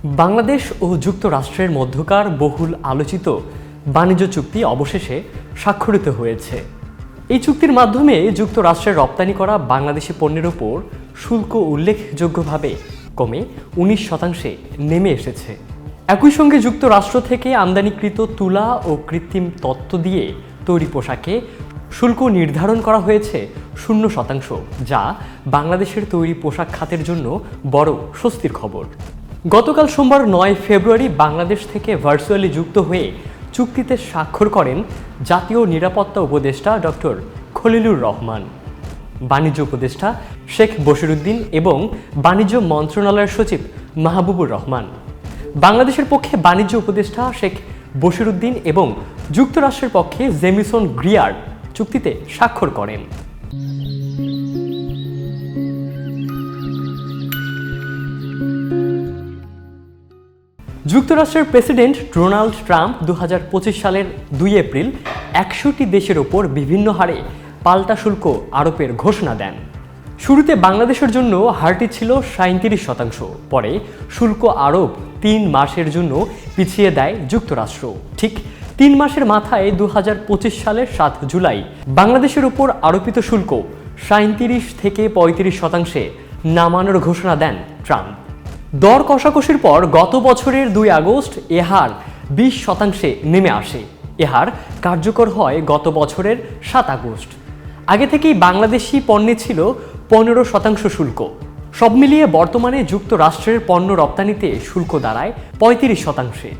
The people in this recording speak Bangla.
বাংলাদেশ ও যুক্তরাষ্ট্রের মধ্যকার বহুল আলোচিত বাণিজ্য চুক্তি অবশেষে স্বাক্ষরিত হয়েছে। এই চুক্তির মাধ্যমে যুক্তরাষ্ট্রের রপ্তানি করা বাংলাদেশি পণ্যের ওপর শুল্ক উল্লেখযোগ্যভাবে কমে 19% নেমে এসেছে। একই সঙ্গে যুক্তরাষ্ট্র থেকে আমদানিকৃত তুলা ও কৃত্রিম তন্তু দিয়ে তৈরি পোশাকে শুল্ক নির্ধারণ করা হয়েছে 0%, যা বাংলাদেশের তৈরি পোশাক খাতের জন্য বড় স্বস্তির খবর। গতকাল সোমবার 9 ফেব্রুয়ারি বাংলাদেশ থেকে ভার্চুয়ালি যুক্ত হয়ে চুক্তিতে স্বাক্ষর করেন জাতীয় নিরাপত্তা উপদেষ্টা ডক্টর খলিলুর রহমান, বাণিজ্য উপদেষ্টা শেখ বশিরউদ্দিন এবং বাণিজ্য মন্ত্রণালয়ের সচিব মাহবুবুর রহমান। বাংলাদেশের পক্ষে বাণিজ্য উপদেষ্টা শেখ বশিরউদ্দিন এবং যুক্তরাষ্ট্রের পক্ষে জেমিসন গ্রিয়ার চুক্তিতে স্বাক্ষর করেন। যুক্তরাষ্ট্রের প্রেসিডেন্ট ডোনাল্ড ট্রাম্প 2025 সালের 2 এপ্রিল 100টি দেশের ওপর বিভিন্ন হারে পাল্টা শুল্ক আরোপের ঘোষণা দেন। শুরুতে বাংলাদেশের জন্য হারটি ছিল 37%, পরে শুল্ক আরোপ 3 মাসের জন্য পিছিয়ে দেয় যুক্তরাষ্ট্র। ঠিক 3 মাসের মাথায় 2025 সালের 7 জুলাই বাংলাদেশের উপর আরোপিত শুল্ক 37 থেকে 35% নামানোর ঘোষণা দেন ট্রাম্প। দর কষাকষির পর গত বছরের 2 আগস্ট এ হার 20% নেমে আসে। এ হার কার্যকর হয় গত বছরের 7 আগস্ট। আগে থেকেই বাংলাদেশি পণ্যে ছিল 15% শুল্ক। সব মিলিয়ে বর্তমানে যুক্তরাষ্ট্রের পণ্য রপ্তানিতে শুল্ক দাঁড়ায় 35%।